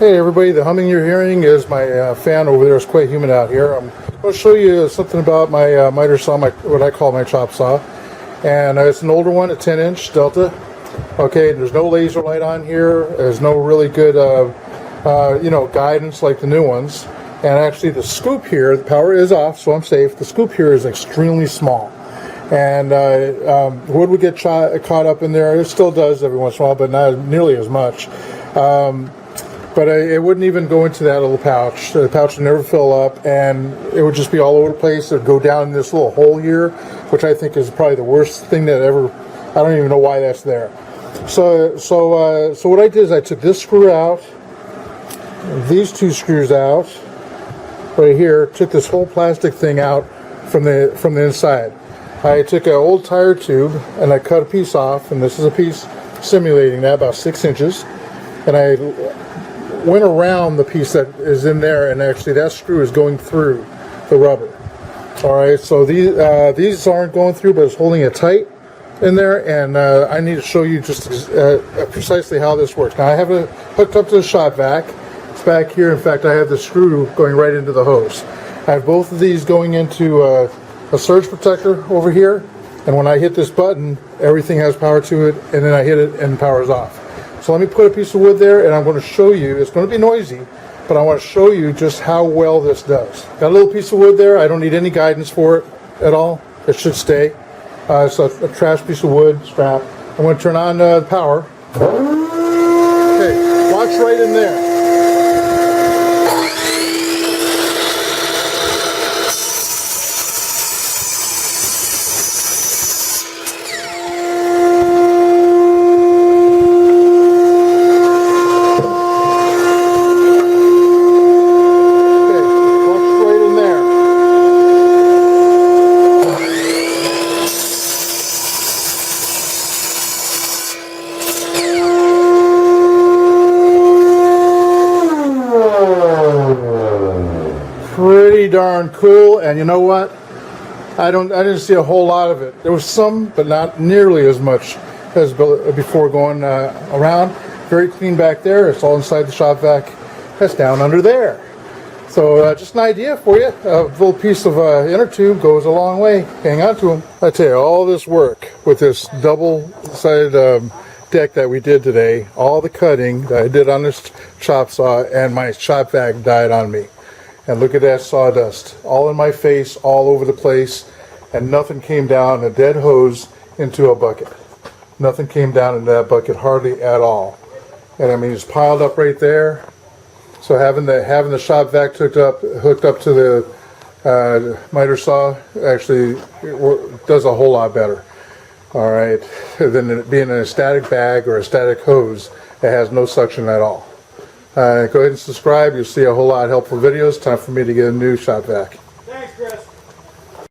Hey everybody, the humming you're hearing is my fan over there. It's quite humid out here. I'm going to show you something about my miter saw, what I call my chop saw. And it's an older one, a 10-inch Delta. Okay, there's no laser light on here. There's no really good guidance like the new ones. And actually the scoop here, the power is off, so I'm safe. The scoop here is extremely small. And wood would get caught up in there. It still does every once in a while, but not nearly as much. But it wouldn't even go into that little pouch. The pouch would never fill up, and it would just be all over the place. It would go down in this little hole here, which I think is probably the worst thing that ever. I don't even know why that's there. So what I did is I took this screw out, these two screws out, right here. Took this whole plastic thing out from the inside. I took an old tire tube and I cut a piece off, and this is a piece simulating that, about 6 inches, and I went around the piece that is in there, and actually that screw is going through the rubber. Alright, so these aren't going through, but it's holding it tight in there, and I need to show you just precisely how this works. Now I have it hooked up to the shop vac. It's back here. In fact, I have the screw going right into the hose. I have both of these going into a surge protector over here, and when I hit this button, everything has power to it, and then I hit it and power's off. So let me put a piece of wood there, and I'm going to show you. It's going to be noisy, but I want to show you just how well this does. Got a little piece of wood there. I don't need any guidance for it at all. It should stay. It's a trash piece of wood strap. I'm going to turn on the power. Okay, watch right in there. Pretty darn cool, and you know what? I didn't see a whole lot of it. There was some, but not nearly as much as before going around. Very clean back there. It's all inside the shop vac. That's down under there. So just an idea for you. A little piece of inner tube goes a long way. Hang on to them. I tell you, all this work with this double-sided deck that we did today, all the cutting that I did on this chop saw, and my shop vac died on me. And look at that sawdust, all in my face, all over the place, and nothing came down, a dead hose into a bucket. Nothing came down into that bucket, hardly at all. And I mean, it's piled up right there. So having the shop vac hooked up to the miter saw actually does a whole lot better. All right, than it being in a static bag or a static hose that has no suction at all. Go ahead and subscribe. You'll see a whole lot of helpful videos. Time for me to get a new shop vac.